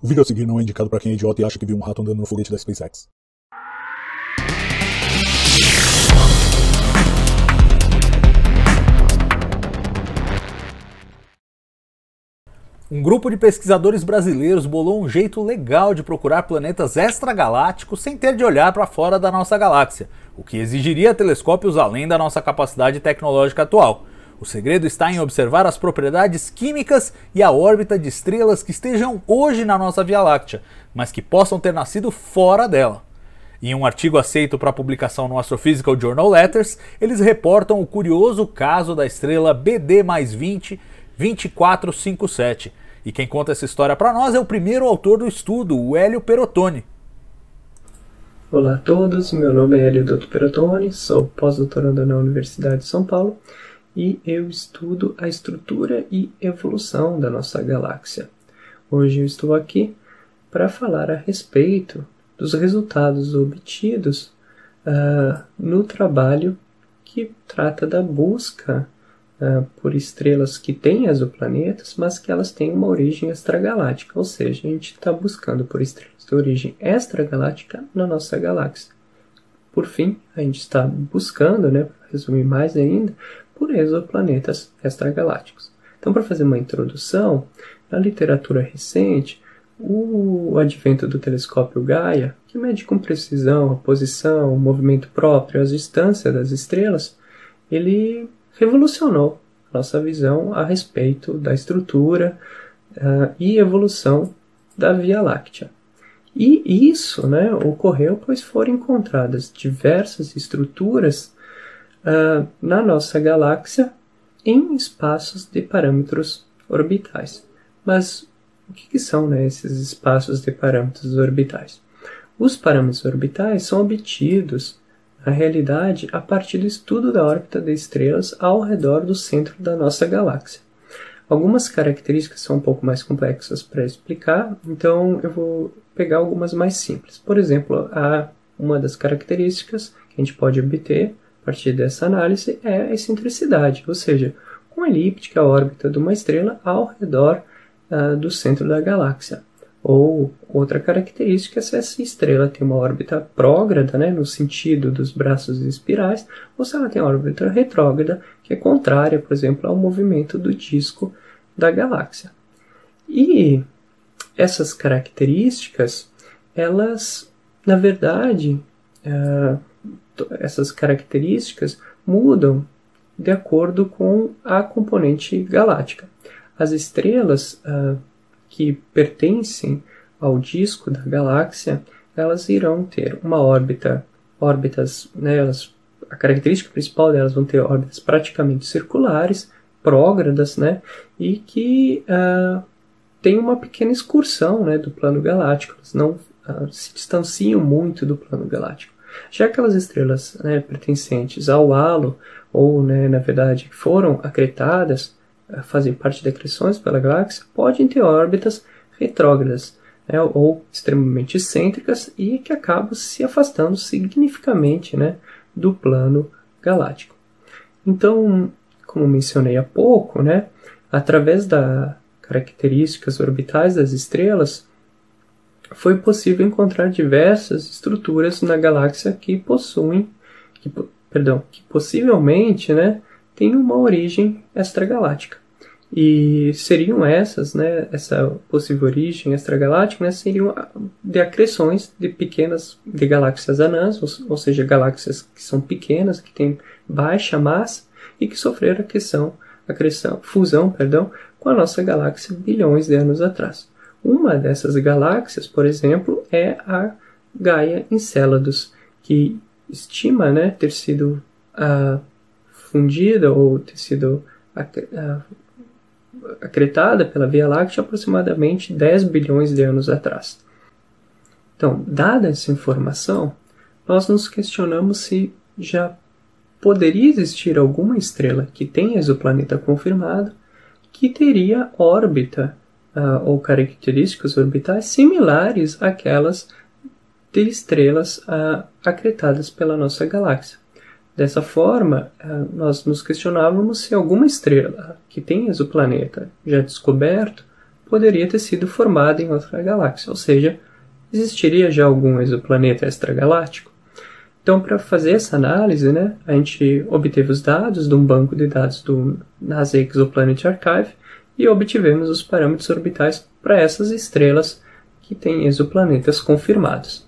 O vídeo a seguir não é indicado para quem é idiota e acha que viu um rato andando no foguete da SpaceX. Um grupo de pesquisadores brasileiros bolou um jeito legal de procurar planetas extragalácticos sem ter de olhar para fora da nossa galáxia, o que exigiria telescópios além da nossa capacidade tecnológica atual. O segredo está em observar as propriedades químicas e a órbita de estrelas que estejam hoje na nossa Via Láctea, mas que possam ter nascido fora dela. Em um artigo aceito para publicação no Astrophysical Journal Letters, eles reportam o curioso caso da estrela BD+20 2457. E quem conta essa história para nós é o primeiro autor do estudo, o Hélio Perotoni. Olá a todos, meu nome é Hélio Dotto Perotoni, sou pós-doutorando na Universidade de São Paulo e eu estudo a estrutura e evolução da nossa galáxia. Hoje eu estou aqui para falar a respeito dos resultados obtidos no trabalho que trata da busca por estrelas que têm exoplanetas, mas que elas têm uma origem extragaláctica, ou seja, a gente está buscando por estrelas de origem extragaláctica na nossa galáxia. Por fim, a gente está buscando, para resumir mais ainda, por exoplanetas extragalácticos. Então, para fazer uma introdução, na literatura recente, o advento do telescópio Gaia, que mede com precisão a posição, o movimento próprio, as distâncias das estrelas, ele revolucionou a nossa visão a respeito da estrutura e evolução da Via Láctea. E isso ocorreu pois foram encontradas diversas estruturas na nossa galáxia em espaços de parâmetros orbitais. Mas o que são esses espaços de parâmetros orbitais? Os parâmetros orbitais são obtidos, na realidade, a partir do estudo da órbita de estrelas ao redor do centro da nossa galáxia. Algumas características são um pouco mais complexas para explicar, então eu vou pegar algumas mais simples. Por exemplo, uma das características que a gente pode obter a partir dessa análise é a excentricidade, ou seja, uma elíptica órbita de uma estrela ao redor do centro da galáxia. Ou outra característica é se essa estrela tem uma órbita prógrada, no sentido dos braços espirais, ou se ela tem uma órbita retrógrada, que é contrária, por exemplo, ao movimento do disco da galáxia. E essas características, elas, na verdade, essas características mudam de acordo com a componente galáctica. As estrelas que pertencem ao disco da galáxia, elas irão ter uma órbitas, a característica principal delas vão ter órbitas praticamente circulares, prógradas, e que tem uma pequena excursão do plano galáctico, elas não se distanciam muito do plano galáctico. Já aquelas estrelas pertencentes ao halo, ou na verdade foram acretadas, fazem parte de acreções pela galáxia, podem ter órbitas retrógradas, ou extremamente excêntricas e que acabam se afastando significativamente do plano galáctico. Então, como mencionei há pouco, através das características orbitais das estrelas, foi possível encontrar diversas estruturas na galáxia que possivelmente têm uma origem extragaláctica. E seriam essa possível origem extragaláctica, seriam de acreções de galáxias anãs, ou seja, galáxias que são pequenas, que têm baixa massa e que sofreram fusão com a nossa galáxia bilhões de anos atrás. Uma dessas galáxias, por exemplo, é a Gaia Enceladus, que estima ter sido fundida ou ter sido acretada pela Via Láctea aproximadamente 10 bilhões de anos atrás. Então, dada essa informação, nós nos questionamos se já poderia existir alguma estrela que tenha exoplaneta confirmado que teria órbita ou características orbitais similares àquelas de estrelas acretadas pela nossa galáxia. Dessa forma, nós nos questionávamos se alguma estrela que tem exoplaneta já descoberto poderia ter sido formado em outra galáxia, ou seja, existiria já algum exoplaneta extragaláctico. Então, para fazer essa análise, né, a gente obteve os dados de um banco de dados do NASA Exoplanet Archive e obtivemos os parâmetros orbitais para essas estrelas que têm exoplanetas confirmados.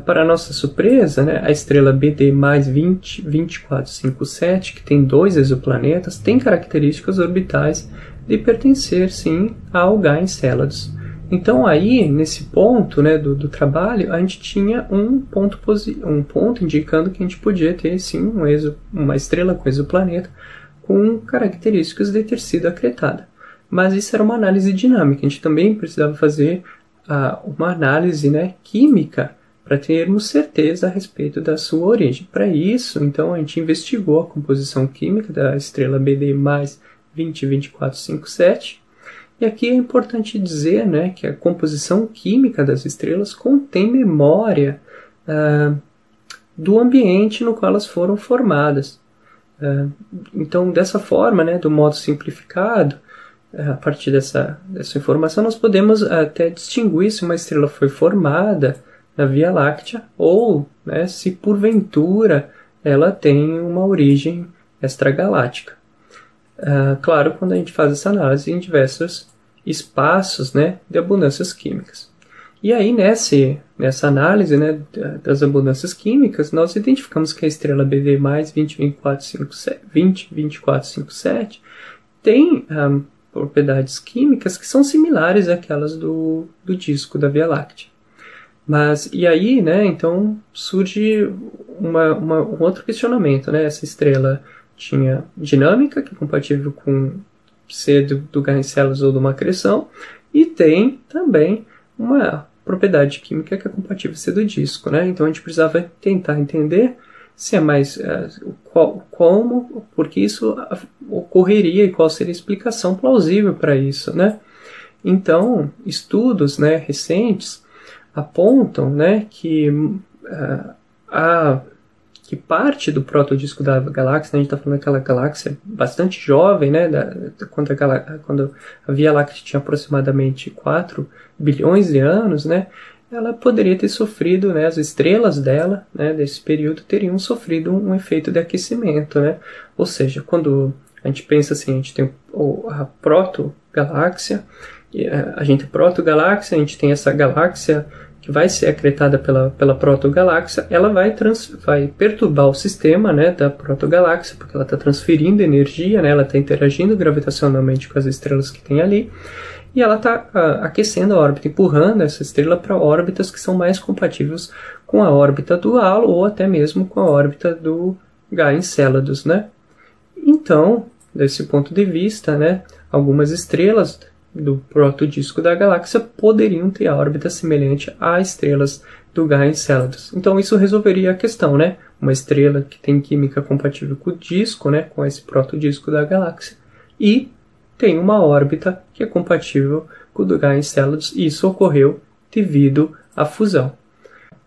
Para nossa surpresa, né, a estrela BD mais 2457, que tem 2 exoplanetas, tem características orbitais de pertencer, sim, ao Gaia Enceladus. Então, aí, nesse ponto, né, do trabalho, a gente tinha um ponto indicando que a gente podia ter, sim, uma estrela com exoplaneta com características de ter sido acretada. Mas isso era uma análise dinâmica. A gente também precisava fazer uma análise, né, química para termos certeza a respeito da sua origem. Para isso, então, a gente investigou a composição química da estrela BD mais 202457. E aqui é importante dizer, né, que a composição química das estrelas contém memória do ambiente no qual elas foram formadas. Então, dessa forma, né, do modo simplificado, a partir dessa informação, nós podemos até distinguir se uma estrela foi formada na Via Láctea ou, né, se porventura ela tem uma origem extragaláctica. Claro, quando a gente faz essa análise em diversos espaços, né, de abundâncias químicas. E aí, nessa análise, né, das abundâncias químicas, nós identificamos que a estrela BD mais 202457 tem propriedades químicas que são similares àquelas do disco da Via Láctea. E aí, né, então surge um outro questionamento, né? Essa estrela tinha dinâmica, que é compatível com ser do Gaia Enceladus ou de uma acreção, e tem também uma propriedade química que é compatível com ser do disco, né? Então a gente precisava tentar entender se é mais como, porque isso ocorreria e qual seria a explicação plausível para isso, né? Então, estudos, né, recentes apontam, né, que parte do protodisco da galáxia, né, a gente está falando daquela galáxia bastante jovem, né, quando a Via Láctea tinha aproximadamente 4 bilhões de anos, né, ela poderia ter sofrido, né, as estrelas dela, né, desse período teriam sofrido um efeito de aquecimento, né, ou seja, quando a gente pensa assim, a gente tem a protogaláxia, a gente tem essa galáxia que vai ser acretada pela protogaláxia, ela vai perturbar o sistema, né, da protogaláxia, porque ela está transferindo energia, né, ela está interagindo gravitacionalmente com as estrelas que tem ali, e ela está aquecendo a órbita, empurrando essa estrela para órbitas que são mais compatíveis com a órbita do halo ou até mesmo com a órbita do Gaia Enceladus, né? Então, desse ponto de vista, né, algumas estrelas do protodisco da galáxia poderiam ter a órbita semelhante a estrelas do Gaia Enceladus. Então isso resolveria a questão, né? Uma estrela que tem química compatível com o disco, né, com esse protodisco da galáxia, e tem uma órbita que é compatível com o do Gaia Enceladus, e isso ocorreu devido à fusão.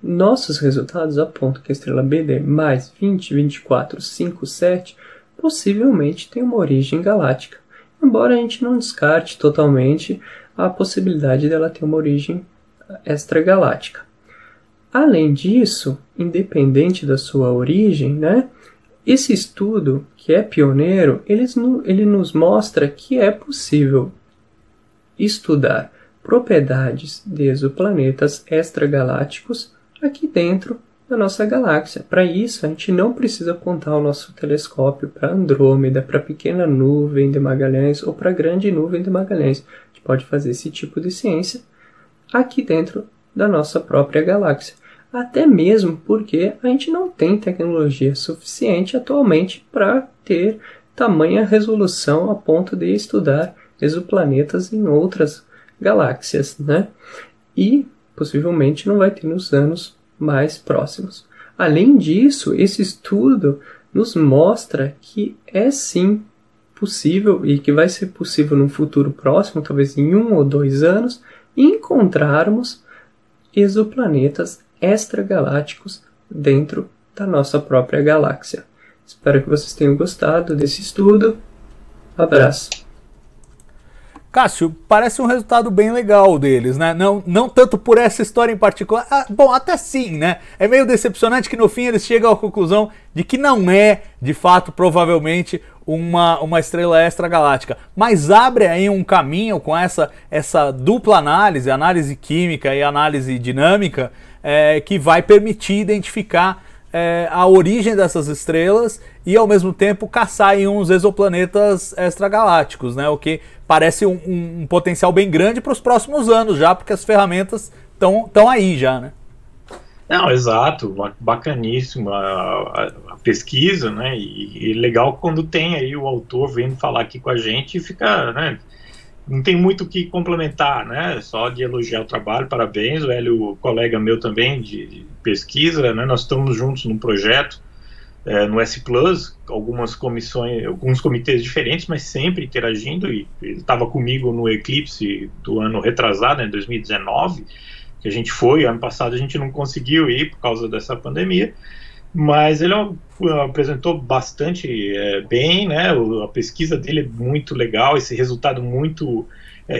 Nossos resultados apontam que a estrela BD mais 202457 possivelmente tem uma origem galáctica, embora a gente não descarte totalmente a possibilidade dela ter uma origem extragaláctica. Além disso, independente da sua origem, né, esse estudo, que é pioneiro, ele nos mostra que é possível estudar propriedades de exoplanetas extragalácticos aqui dentro da nossa galáxia. Para isso, a gente não precisa apontar o nosso telescópio para Andrômeda, para a pequena nuvem de Magalhães ou para a grande nuvem de Magalhães. A gente pode fazer esse tipo de ciência aqui dentro da nossa própria galáxia. Até mesmo porque a gente não tem tecnologia suficiente atualmente para ter tamanha resolução a ponto de estudar exoplanetas em outras galáxias, né? E possivelmente não vai ter nos anos mais próximos. Além disso, esse estudo nos mostra que é sim possível e que vai ser possível num futuro próximo, talvez em 1 ou 2 anos, encontrarmos exoplanetas extragalácticos dentro da nossa própria galáxia. Espero que vocês tenham gostado desse estudo. Abraço! Cássio, parece um resultado bem legal deles, né? Não tanto por essa história em particular. Bom, até sim, né? É meio decepcionante que no fim eles chegam à conclusão de que não é, de fato, provavelmente, uma estrela extragaláctica. Mas abre aí um caminho com essa dupla análise química e análise dinâmica, que vai permitir identificar a origem dessas estrelas e ao mesmo tempo caçar em uns exoplanetas extragalácticos, né? O que parece um potencial bem grande para os próximos anos já, porque as ferramentas estão aí já, né? Não, exato, bacaníssima a pesquisa, né? E legal quando tem aí o autor vindo falar aqui com a gente e fica, né? Não tem muito o que complementar, né? Só de elogiar o trabalho, parabéns. O Hélio, colega meu também de pesquisa, né? Nós estamos juntos num projeto no S+, alguns comitês diferentes, mas sempre interagindo, e ele estava comigo no eclipse do ano retrasado, em 2019, que a gente foi, ano passado a gente não conseguiu ir por causa dessa pandemia, mas ele apresentou bastante bem, né? A pesquisa dele é muito legal, esse resultado muito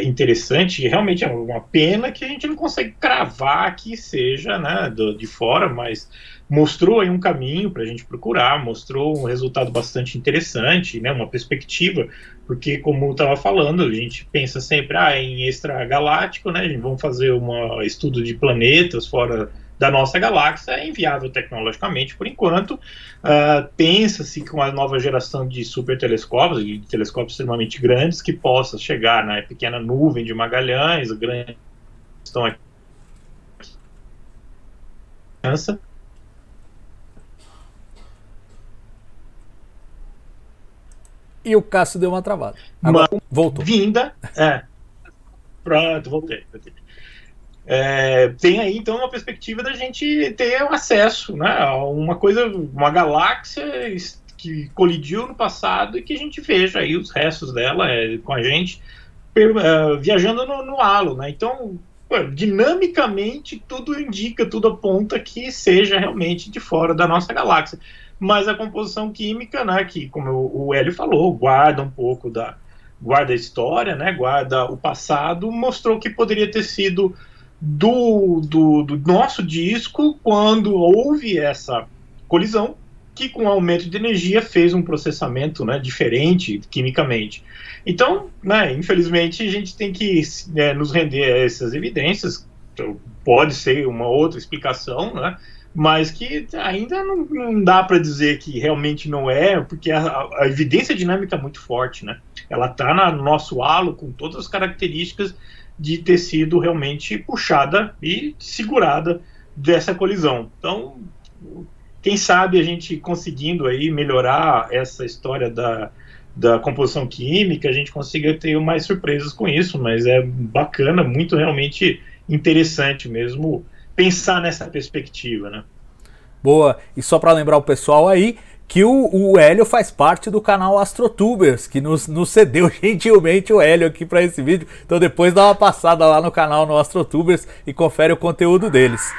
interessante, e realmente é uma pena que a gente não consegue cravar que seja, né, de fora, mas mostrou aí um caminho para a gente procurar, mostrou um resultado bastante interessante, né, uma perspectiva, porque como eu estava falando, a gente pensa sempre em extragaláctico, né, a gente vamos fazer um estudo de planetas fora da nossa galáxia, é inviável tecnologicamente por enquanto. Pensa-se com a nova geração de supertelescópios, de telescópios extremamente grandes, que possa chegar na pequena nuvem de Magalhães, a grande questão aqui. E o Cássio deu uma travada. Agora, voltou. Vinda. Pronto, voltei. Tem aí então uma perspectiva da gente ter acesso, né, a uma galáxia que colidiu no passado e que a gente veja aí os restos dela com a gente viajando no halo, né? Então, dinamicamente tudo indica, tudo aponta que seja realmente de fora da nossa galáxia, mas a composição química, né, que como o Hélio falou, guarda um pouco guarda a história, né, guarda o passado, mostrou que poderia ter sido do nosso disco quando houve essa colisão, que com o aumento de energia fez um processamento, né, diferente quimicamente. Então, né, infelizmente, a gente tem que nos render a essas evidências. Pode ser uma outra explicação, né, mas que ainda não dá para dizer que realmente não é, porque a evidência dinâmica é muito forte, né? Ela está no nosso halo com todas as características de ter sido realmente puxada e segurada dessa colisão. Então, quem sabe a gente conseguindo aí melhorar essa história da composição química, a gente consiga ter mais surpresas com isso, mas é bacana, muito realmente interessante mesmo pensar nessa perspectiva, né? Boa, e só para lembrar o pessoal aí que o Hélio faz parte do canal AstroTubers, que nos cedeu gentilmente o Hélio aqui para esse vídeo. Então depois dá uma passada lá no canal no AstroTubers e confere o conteúdo deles.